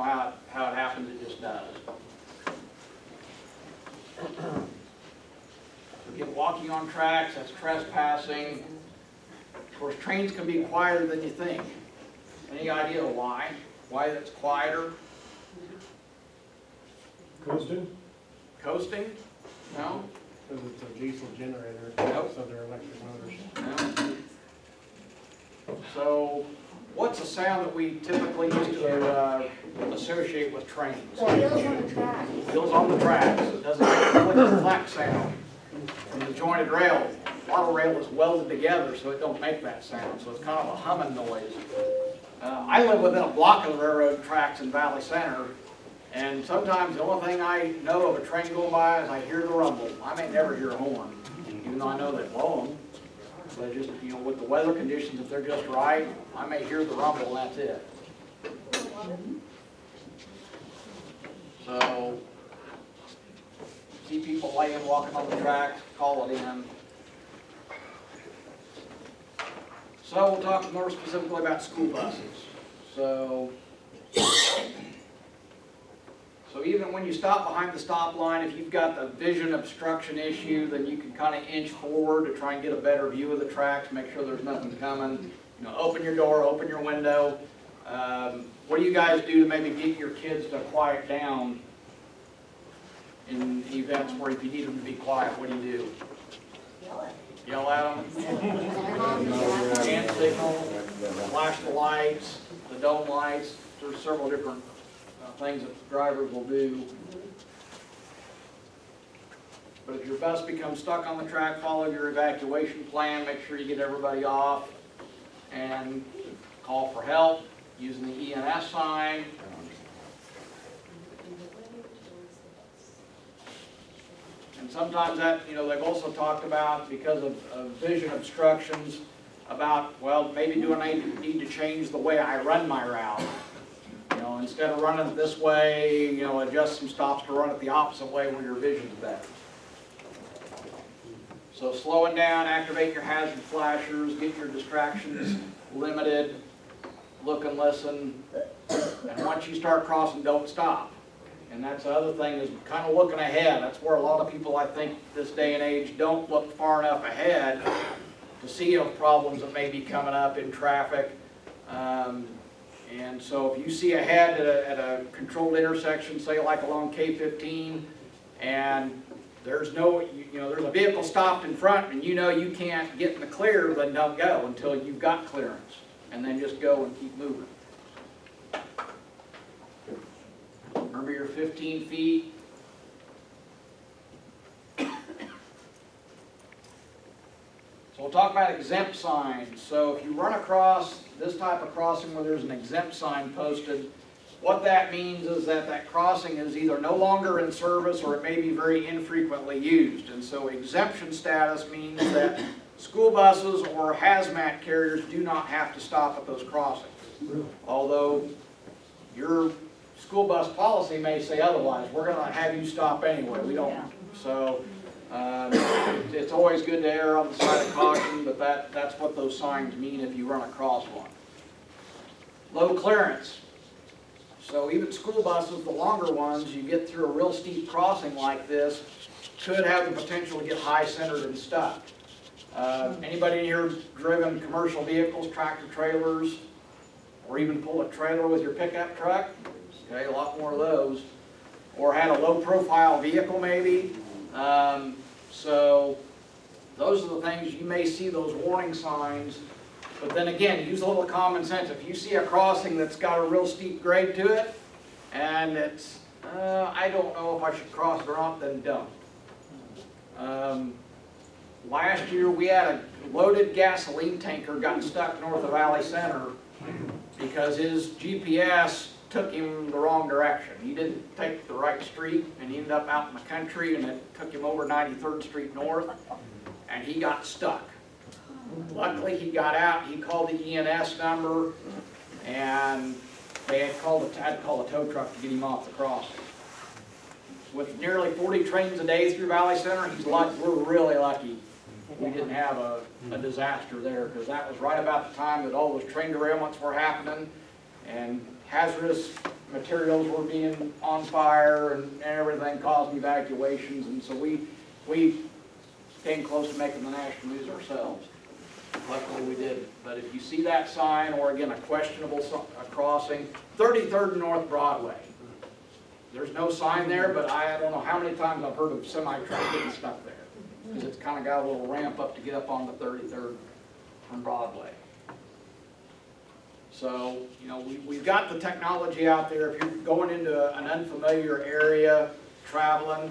how it happens, it just does. Again, walking on tracks, that's trespassing. Of course, trains can be quieter than you think. Any idea why? Why that's quieter? Coasting, Coasting? No? because it's a diesel generator, Nope. so they're electric motors. No. So, what's a sound that we typically used to associate with trains? The wheels on the track. Wheels on the tracks. It doesn't make a click clack sound from the jointed rail. A lot of rail is welded together, so it don't make that sound. So it's kind of a humming noise. I live within a block of the railroad tracks in Valley Center, and sometimes the only thing I know of a train going by is I hear the rumble. I may never hear a horn, even though I know they blow them. But just, you know, with the weather conditions, if they're just right, I may hear the rumble and that's it. So, see people laying, walking on the tracks, call it in. So we'll talk more specifically about school buses. So even when you stop behind the stop line, if you've got the vision obstruction issue, then you can kind of inch forward to try and get a better view of the tracks, make sure there's nothing coming. You know, open your door, open your window. What do you guys do to maybe get your kids to quiet down in events where if you need them to be quiet, what do you do? Yell at them? Hand signal, flash the lights, the dome lights. There's several different things that drivers will do. But if your bus becomes stuck on the track, follow your evacuation plan. Make sure you get everybody off and call for help using the ENS sign. And sometimes that, you know, they've also talked about, because of vision obstructions, about, well, maybe do I need to change the way I run my route? You know, instead of running it this way, you know, adjust some stops to run it the opposite way where your vision's better. So slowing down, activate your hazard flashers, get your distractions limited, look and listen, and once you start crossing, don't stop. And that's the other thing, is kind of looking ahead. That's where a lot of people, I think, this day and age don't look far enough ahead to see of problems that may be coming up in traffic. And so if you see ahead at a controlled intersection, say like along K15, and there's no, you know, there's a vehicle stopped in front and you know you can't get in the clear, then don't go until you've got clearance. And then just go and keep moving. Remember your 15 feet. So we'll talk about exempt signs. So if you run across this type of crossing where there's an exempt sign posted, what that means is that that crossing is either no longer in service or it may be very infrequently used. And so exemption status means that school buses or hazmat carriers do not have to stop at those crossings. Although your school bus policy may say otherwise. We're going to have you stop anyway. We don't. So it's always good to err on the side of caution, but that's what those signs mean if you run across one. Low clearance. So even school buses, the longer ones, you get through a real steep crossing like this, could have the potential to get high centered and stuck. Anybody in here driven commercial vehicles, tractor trailers, or even pull a trailer with your pickup truck? Okay, a lot more of those. Or had a low profile vehicle maybe. So those are the things, you may see those warning signs, but then again, use a little common sense. If you see a crossing that's got a real steep grade to it, and it's, I don't know if I should cross it or not, then don't. Last year we had a loaded gasoline tanker got stuck north of Valley Center because his GPS took him the wrong direction. He didn't take the right street and he ended up out in the country, and it took him over 93rd Street North and he got stuck. Luckily he got out, he called the ENS number, and they had to call a tow truck to get him off the crossing. With nearly 40 trains a day through Valley Center, he's lucky. We're really lucky we didn't have a disaster there, because that was right about the time that all those train derailments were happening, and hazardous materials were being on fire and everything, causing evacuations, and so we came close to making the national news ourselves. Luckily we did. But if you see that sign, or again, a questionable crossing, 33rd and North Broadway. There's no sign there, but I don't know how many times I've heard of semi-truck getting stuck there. Because it's kind of got a little ramp up to get up on the 33rd from Broadway. So, you know, we've got the technology out there. If you're going into an unfamiliar area, traveling,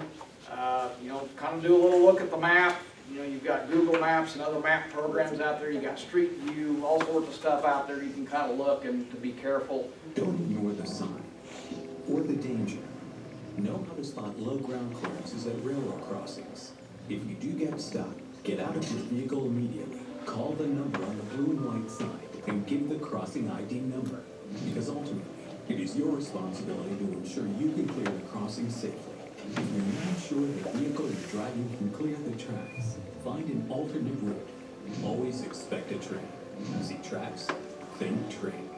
you know, kind of do a little look at the map. You know, you've got Google Maps and other map programs out there. You've got Street View, all sorts of stuff out there. You can kind of look and to be careful. Don't ignore the sign or the danger. Know how to spot low ground clearances at railroad crossings. If you do get stuck, get out of your vehicle immediately. Call the number on the blue and white sign and give the crossing ID number. Because ultimately, it is your responsibility to ensure you can clear the crossing safely. If you're not sure the vehicle you're driving can clear the tracks, find an alternate route. Always expect a train. See tracks, think train.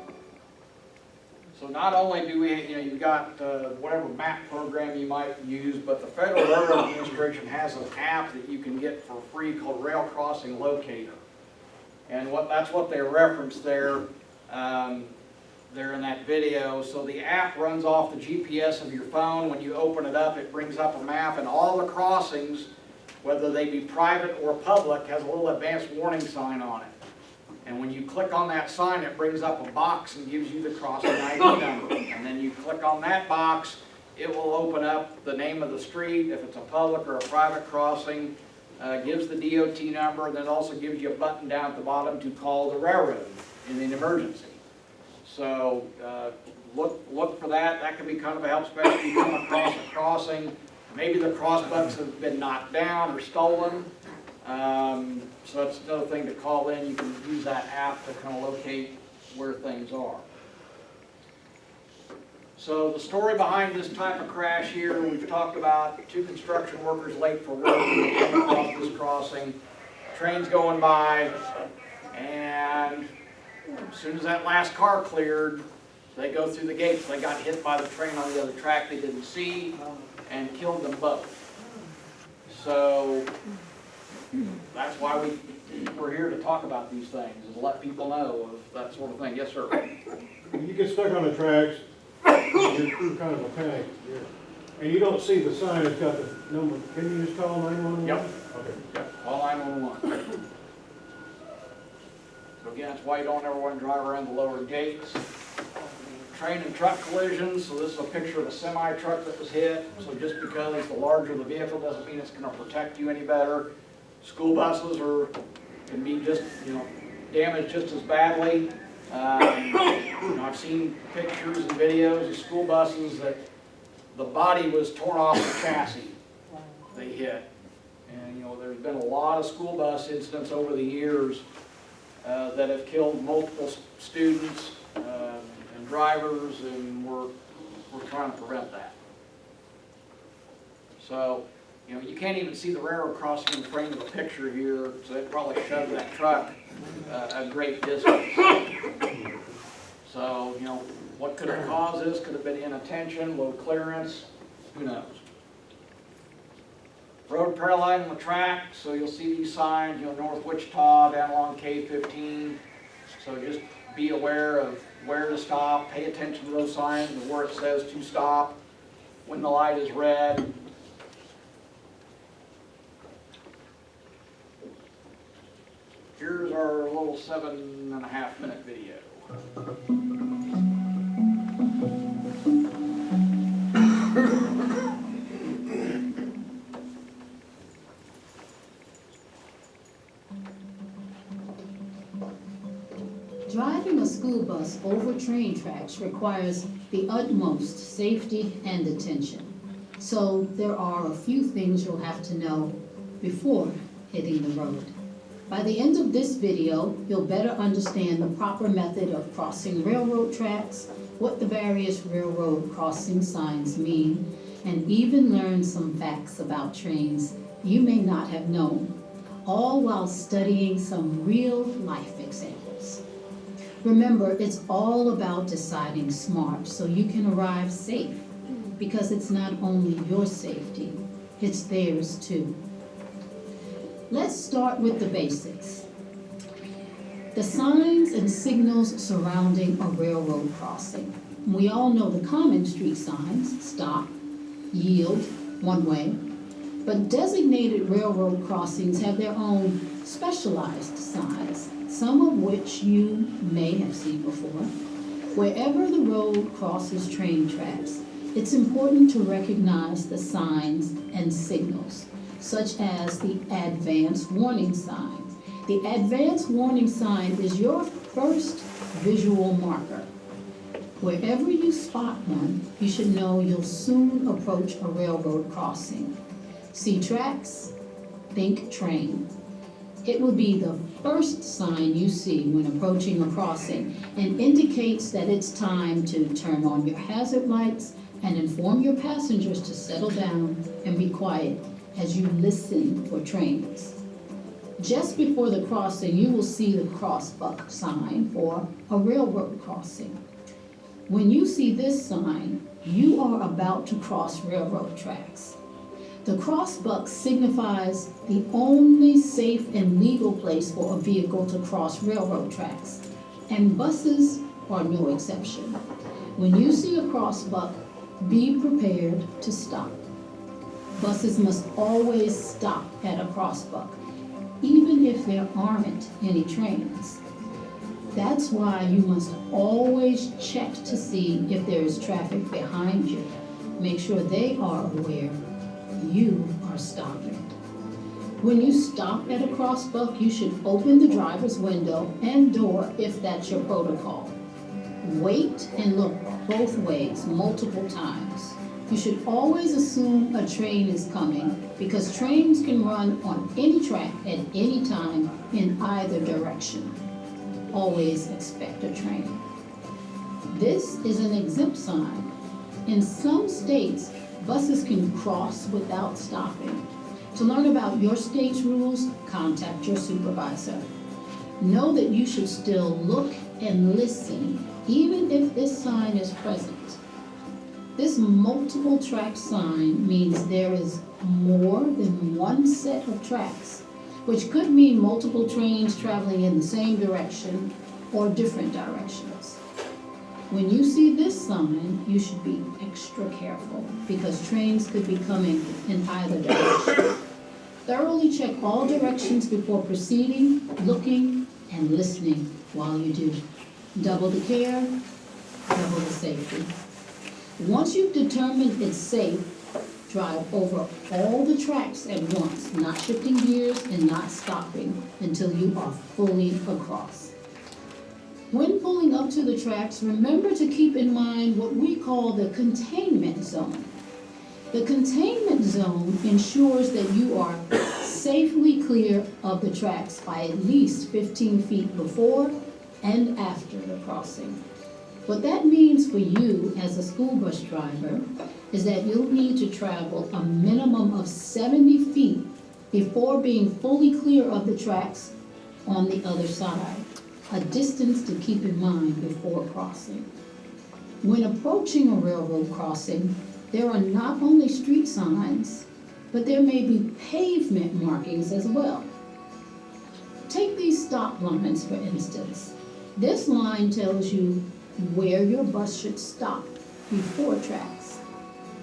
So not only do we, you know, you've got whatever map program you might use, but the Federal Railroad Administration has an app that you can get for free called Rail Crossing Locator. And that's what they referenced there, there in that video. So the app runs off the GPS of your phone. When you open it up, it brings up a map, and all the crossings, whether they be private or public, has a little advanced warning sign on it. And when you click on that sign, it brings up a box and gives you the crossing ID number. And then you click on that box, it will open up the name of the street, if it's a public or a private crossing, gives the DOT number, and then also gives you a button down at the bottom to call the railroad in an emergency. So look for that. That can be kind of a help, especially if you come across a crossing. Maybe the crossbucks have been knocked down or stolen. So that's another thing to call in. You can use that app to kind of locate where things are. So the story behind this type of crash here, we've talked about 2 construction workers late for work across this crossing. Train's going by, and as soon as that last car cleared, they go through the gates. They got hit by the train on the other track they didn't see and killed them both. So that's why we're here to talk about these things, is to let people know of that sort of thing. Yes, sir. When you get stuck on the tracks, you're kind of a panic, and you don't see the sign that's got the number. Can you just call 911? Yep. Okay. Yep. Call 911. So again, that's why you don't ever want to drive around the lower gates. Train and truck collisions. So this is a picture of a semi-truck that was hit. So just because the larger the vehicle doesn't mean it's going to protect you any better. School buses can be just, you know, damaged just as badly. You know, I've seen pictures and videos of school buses that the body was torn off the chassis they hit. And you know, there's been a lot of school bus incidents over the years that have killed multiple students and drivers, and we're trying to prevent that. So, you know, you can't even see the railroad crossing in the frame of the picture here, so it probably shoved that truck a great distance. So, you know, what could have caused this? Could have been inattention, low clearance, who knows? Road paralleling the track, so you'll see these signs, you know, North Wichita, down along K-15. So just be aware of where to stop, pay attention to those signs, and where it says to stop, when the light is red. Here's our little 7.5-minute video. Driving a school bus over train tracks requires the utmost safety and attention. So there are a few things you'll have to know before hitting the road. By the end of this video, you'll better understand the proper method of crossing railroad tracks, what the various railroad crossing signs mean, and even learn some facts about trains you may not have known, all while studying some real-life examples. Remember, it's all about deciding smart so you can arrive safe, because it's not only your safety, it's theirs too. Let's start with the basics. The signs and signals surrounding a railroad crossing. We all know the common street signs: stop, yield, one way. But designated railroad crossings have their own specialized signs, some of which you may have seen before. Wherever the road crosses train tracks, it's important to recognize the signs and signals, such as the advance warning sign. The advance warning sign is your first visual marker. Wherever you spot one, you should know you'll soon approach a railroad crossing. See tracks? Think train. It will be the first sign you see when approaching a crossing and indicates that it's time to turn on your hazard lights and inform your passengers to settle down and be quiet as you listen for trains. Just before the crossing, you will see the crossbuck sign for a railroad crossing. When you see this sign, you are about to cross railroad tracks. The crossbuck signifies the only safe and legal place for a vehicle to cross railroad tracks, and buses are no exception. When you see a crossbuck, be prepared to stop. Buses must always stop at a crossbuck, even if there aren't any trains. That's why you must always check to see if there is traffic behind you. Make sure they are aware you are stopping. When you stop at a crossbuck, you should open the driver's window and door if that's your protocol. Wait and look both ways multiple times. You should always assume a train is coming, because trains can run on any track at any time in either direction. Always expect a train. This is an exempt sign. In some states, buses can cross without stopping. To learn about your state's rules, contact your supervisor. Know that you should still look and listen, even if this sign is present. This multiple track sign means there is more than one set of tracks, which could mean multiple trains traveling in the same direction or different directions. When you see this sign, you should be extra careful, because trains could be coming in either direction. Thoroughly check all directions before proceeding, looking, and listening while you do. Double the care, double the safety. Once you've determined it's safe, drive over all the tracks at once, not shifting gears and not stopping until you are fully across. When pulling up to the tracks, remember to keep in mind what we call the containment zone. The containment zone ensures that you are safely clear of the tracks by at least 15 feet before and after the crossing. What that means for you as a school bus driver is that you'll need to travel a minimum of 70 feet before being fully clear of the tracks on the other side, a distance to keep in mind before crossing. When approaching a railroad crossing, there are not only street signs, but there may be pavement markings as well. Take these stop lines, for instance. This line tells you where your bus should stop before tracks,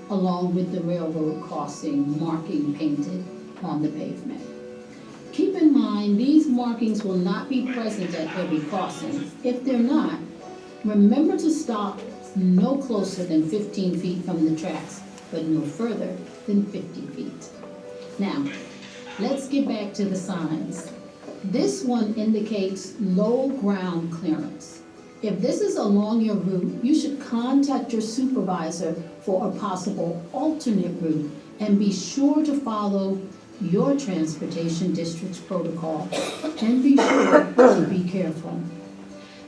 along with the railroad crossing marking painted on the pavement. Keep in mind, these markings will not be present at every crossing. If they're not, remember to stop no closer than 15 feet from the tracks, but no further than 50 feet. Now, let's get back to the signs. This one indicates low ground clearance. If this is along your route, you should contact your supervisor for a possible alternate route, and be sure to follow your transportation district's protocol, and be sure to be careful.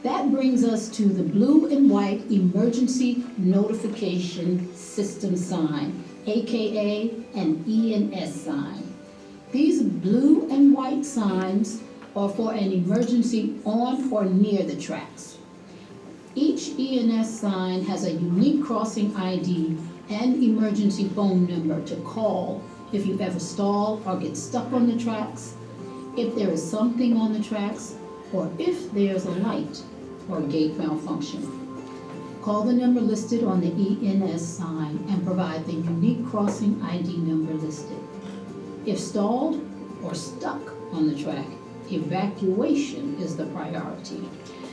That brings us to the blue and white emergency notification system sign, AKA an ENS sign. These blue and white signs are for an emergency on or near the tracks. Each ENS sign has a unique crossing ID and emergency phone number to call if you ever stall or get stuck on the tracks, if there is something on the tracks, or if there's a light or gate malfunction. Call the number listed on the ENS sign and provide the unique crossing ID number listed. If stalled or stuck on the track, evacuation is the priority.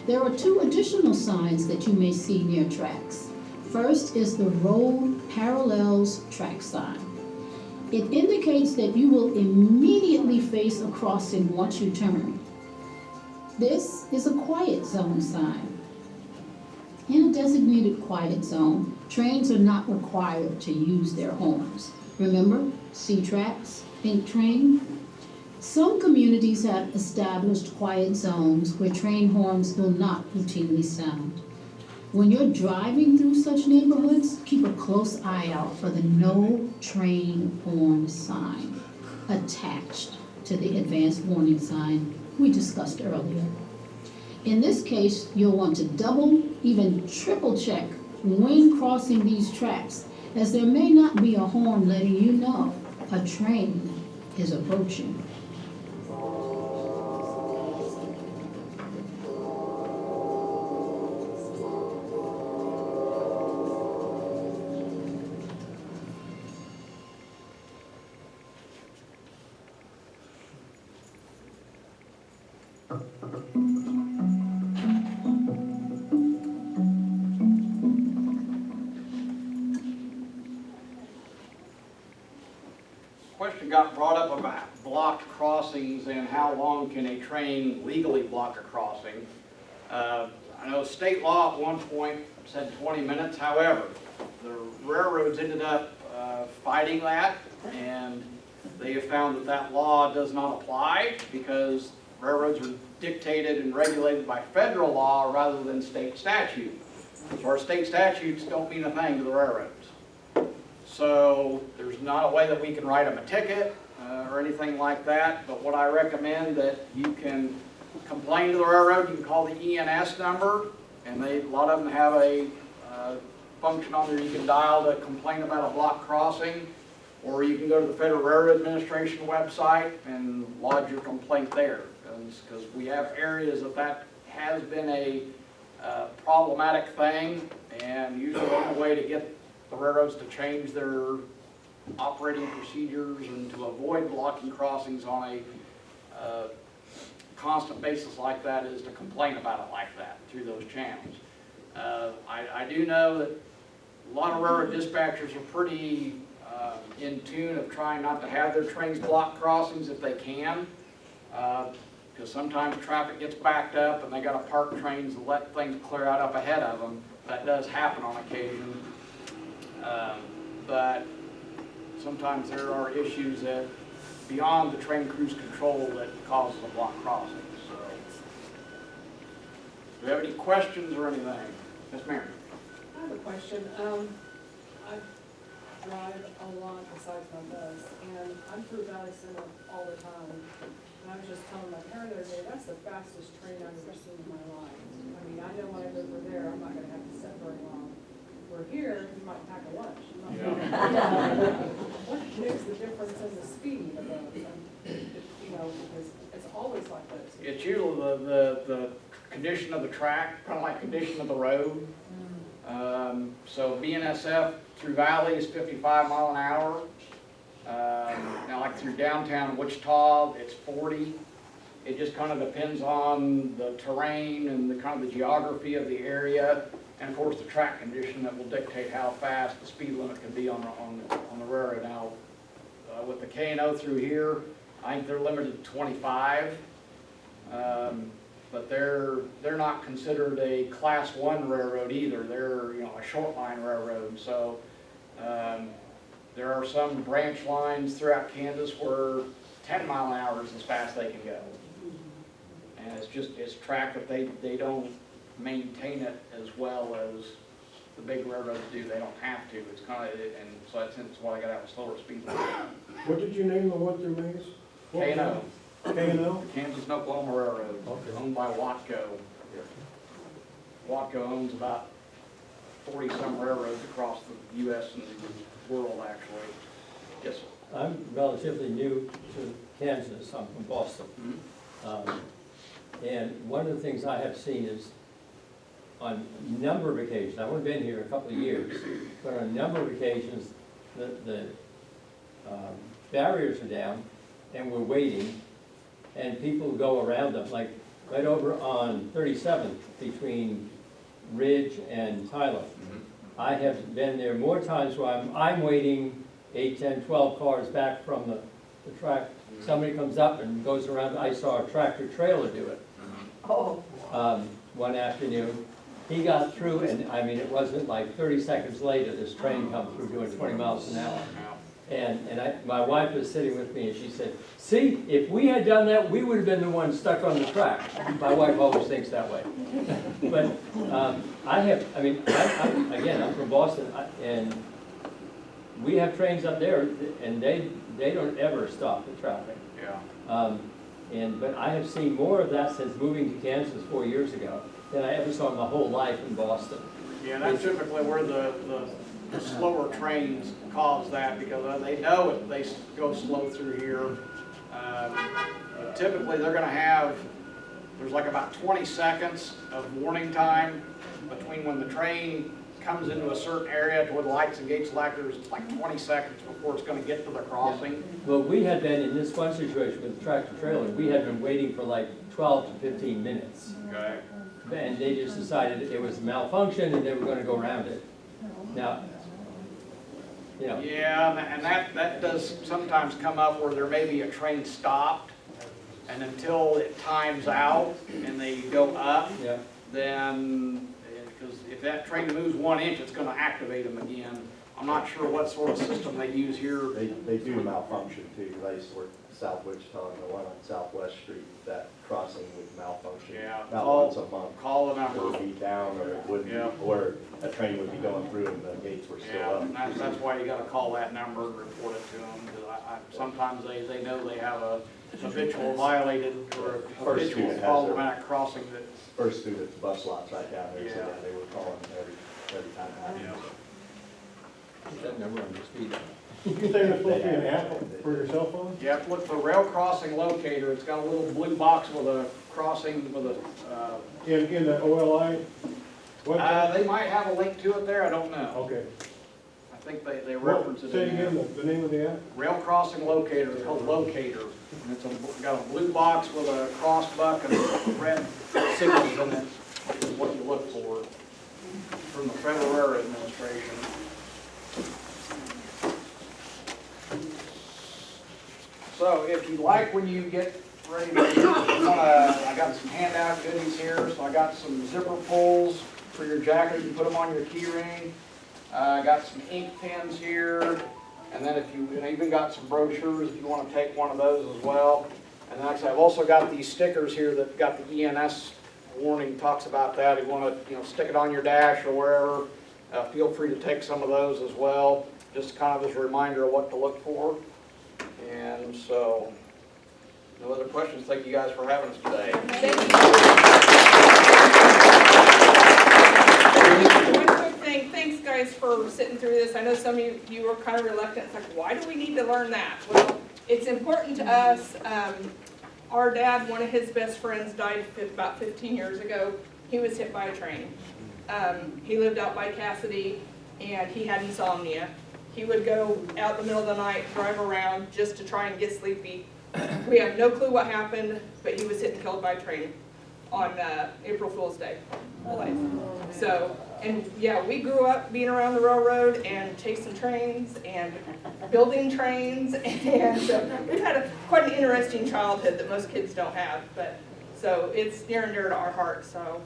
There are 2 additional signs that you may see near tracks. First is the road parallels track sign. It indicates that you will immediately face a crossing once you turn. This is a quiet zone sign. In a designated quiet zone, trains are not required to use their horns. Remember, see tracks, think train? Some communities have established quiet zones where train horns will not routinely sound. When you're driving through such neighborhoods, keep a close eye out for the no train horn sign attached to the advanced warning sign we discussed earlier. In this case, you'll want to double, even triple check when crossing these tracks, as there may not be a horn letting you know a train is approaching. Question got brought up about blocked crossings and how long can a train legally block a crossing. I know state law at one point said 20 minutes, however, the railroads ended up fighting that, and they have found that that law does not apply because railroads are dictated and regulated by federal law rather than state statute. So our state statutes don't mean a thing to the railroads. So there's not a way that we can write them a ticket or anything like that, but what I recommend that you can complain to the railroad, you can call the ENS number, and a lot of them have a function on there you can dial to complain about a blocked crossing, or you can go to the Federal Railroad Administration website and lodge your complaint there, because we have areas that has been a problematic thing, and usually the only way to get the railroads to change their operating procedures and to avoid blocking crossings on a constant basis like that is to complain about it like that through those channels. I do know that a lot of railroad dispatchers are pretty in tune of trying not to have their trains block crossings if they can, because sometimes traffic gets backed up and they got to park trains and let things clear out up ahead of them. That does happen on occasion. But sometimes there are issues that beyond the train crew's control that causes a block crossing. So, do you have any questions or anything? Yes, ma'am. I have a question. I drive a lot besides my bus, and I'm through Valley Center all the time. And I was just telling my parent the other day, that's the fastest train I've ever seen in my life. I mean, I know when I go over there, I'm not gonna have to sit very long. We're here, you might pack a lunch. What makes the difference in the speed of those? You know, because it's always like this. It's usually the condition of the track, kind of like condition of the road. So BNSF through Valley is 55 mile an hour. Now like through downtown Wichita, it's 40. It just kind of depends on the terrain and the kind of the geography of the area. And of course the track condition that will dictate how fast the speed limit can be on the railroad. Now with the K&O through here, I think they're limited to 25. But they're not considered a class 1 railroad either. They're a short line railroad. So there are some branch lines throughout Kansas where 10 mile an hour is as fast as they can go. And it's track that they don't maintain it as well as the big railroads do. They don't have to. It's kind of, and so that's why I got to have a slower speed limit. What did you name the one through Mays? K&O. K&O? Kansas and Oklahoma Railroad, Okay. owned by Watco. Watco owns about 40-some railroads across the US and the world, actually. Yes, sir. I'm relatively new to Kansas, I'm from Boston. And one of the things I have seen is, on a number of occasions, I've only been here a couple of years, but on a number of occasions, the barriers are down, and we're waiting, and people go around them, like right over on 37th between Ridge and Tyler. I have been there more times where I'm waiting 8, 10, 12 cars back from the track. Somebody comes up and goes around. I saw a tractor trailer do it one afternoon. He got through, and I mean, it wasn't like 30 seconds later, this train come through doing 20 miles an hour. And my wife was sitting with me, and she said, see, if we had done that, we would have been the ones stuck on the track. My wife always thinks that way. But I'm from Boston, and we have trains up there, and they don't ever stop the traffic. Yeah. But I have seen more of that since moving to Kansas 4 years ago than I ever saw in my whole life in Boston. Yeah, that's typically where the slower trains cause that, because they know if they go slow through here, typically they're gonna have, there's like about 20 seconds of warning time between when the train comes into a certain area to where the lights and gates light. There's like 20 seconds before it's gonna get to the crossing. Well, we had been in this one situation with the tractor trailer, we had been waiting for like 12 to 15 minutes. Okay. And they just decided it was a malfunction and they were gonna go around it. Now, you know, Yeah, and that does sometimes come up where there may be a train stopped, and until it times out and they go up, yeah, then, because if that train moves 1 inch, it's gonna activate them again. I'm not sure what sort of system they use here. They do malfunction too, because I used to work South Wichita, and the one on Southwest Street, that crossing would malfunction Yeah. about once a month. Call the It number. would be down, or it would be, Yeah. or a train would be going through and the gates were still Yeah, up. and that's why you gotta call that number and report it to them, because sometimes they know they have a habitual violated or First habitual student has problematic crossing that, First student's bus lot's right down there, so Yeah. yeah, they were calling every time. it you know. happened. put that number on your speed. You say there's supposed to be an app for your cell phone? You have to look for rail crossing locator. It's got a little blue box with a crossing with a, In the OLI website? they might have a link to it there, I don't know. Okay. I think they What- reference it Say in there. again, the name of the app? Rail crossing locator, it's called Locator. And it's got a blue box with a cross buck and red signals in it, is what you look for from the Federal Railroad Administration. So if you like, when you get ready to, I got some handout goodies here. So I got some zipper pulls for your jacket. You can put them on your key ring. I got some ink pens here. And then I even got some brochures if you want to take one of those as well. And then actually, I've also got these stickers here that got the ENS warning, talks about that. If you want to, stick it on your dash or wherever, feel free to take some of those as well. Just kind of as a reminder of what to look for. And so, no other questions. Thank you guys for having us today. One quick thing, thanks guys for sitting through this. I know some of you were kind of reluctant. It's like, why do we need to learn that? Well, it's important to us. Our dad, one of his best friends, died about 15 years ago. He was hit by a train. He lived out by Cassidy, and he had insomnia. He would go out in the middle of the night, drive around just to try and get sleepy. We have no clue what happened, but he was hit and killed by a train on April Fool's Day. So, and yeah, we grew up being around the railroad and chasing trains and building trains, and so we've had quite an interesting childhood that most kids don't have. But so it's near and dear to our hearts. So,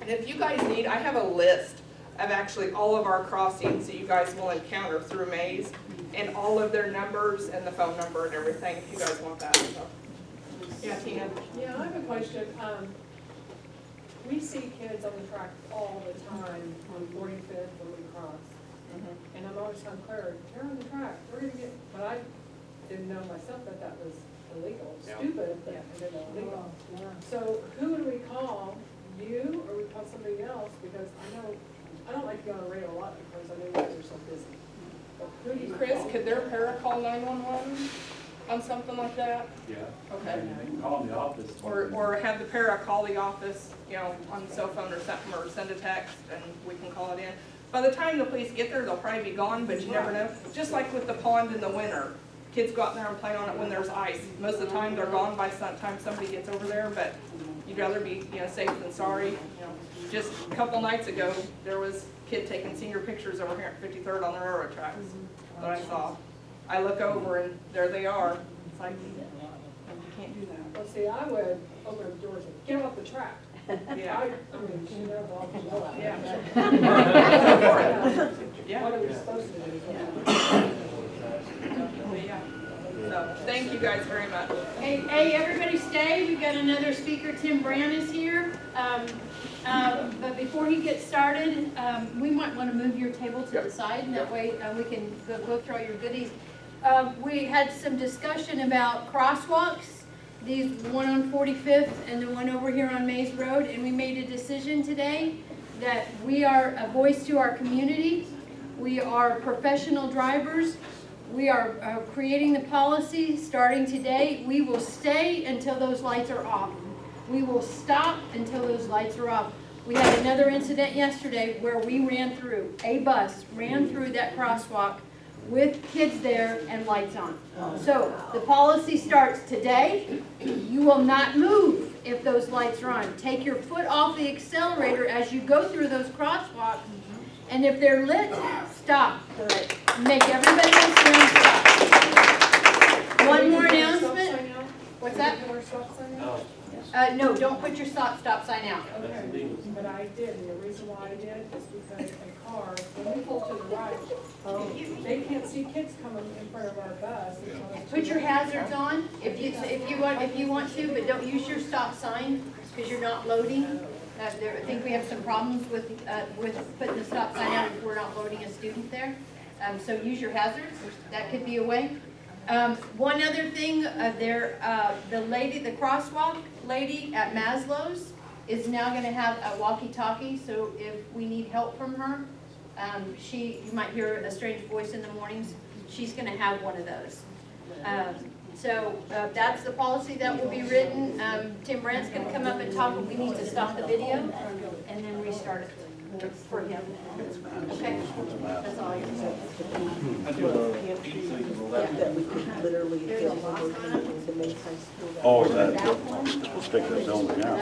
and if you guys need, I have a list of actually all of our crossings that you guys will encounter through Maze, and all of their numbers and the phone number and everything, if you guys want that. So. Yeah, Tina? Yeah, I have a question. We see kids on the track all the time on 45th when we cross. And I'm always telling Claire, they're on the track, we're gonna get, but I didn't know myself that was illegal. Yeah. Stupid, but illegal. So who would we call you or we call somebody else, because I don't like to go on the radio a lot because I know you guys are so busy. But who do you Chris, call? could their para call 911 on something like that? Yeah. Okay. They can call the office. Or have the para call the office, you know, on the cell phone or something, or send a text and we can call it in. By the time the police get there, they'll probably be gone, but you never know. Just like with the pond in the winter. Kids go out there and play on it when there's ice. Most of the time, they're gone by the time somebody gets over there, but you'd rather be, you know, safe than sorry. You know, just a couple nights ago, there was a kid taking senior pictures over here at 53rd on the railroad tracks that I saw. I look over and there they are. It's like, you can't do that. Well, see, I would open up the doors and get off the track. Yeah. I mean, you know, the officer know that. Yeah. Yeah. What are we supposed to do? But yeah. So, thank you guys very much. Hey, everybody stay, we've got another speaker, Tim Brand is here. But before he gets started, we might want to move your table to the side, and that way we can go through all your goodies. We had some discussion about crosswalks, these one on 45th and the one over here on Maze Road, and we made a decision today that we are a voice to our community. We are professional drivers. We are creating the policy starting today. We will stay until those lights are off. We will stop until those lights are off. We had another incident yesterday where we a bus ran through that crosswalk with kids there and lights on. So the policy starts today. You will not move if those lights are on. Take your foot off the accelerator as you go through those crosswalks. And if they're lit, stop. Make everybody else around stop. One more announcement. What's that? No, don't put your stop sign out. Okay, but I did, and the reason why I did is because a car, when we pull to the right, they can't see kids coming in front of our bus. Put your hazards on if you want to, but don't use your stop sign because you're not loading. I think we have some problems with putting the stop sign out if we're not loading a student there. So use your hazards. That could be a way. One other thing, the crosswalk lady at Maslow's is now going to have a walkie-talkie. So if we need help from her, you might hear a strange voice in the mornings. She's going to have one of those. So that's the policy that will be written. Tim Brandt's going to come up and talk, but we need to stop the video and then restart it for him. Okay? That's all I can say. That we could literally get homework in the Mace High School. Oh, is that, stick that building out.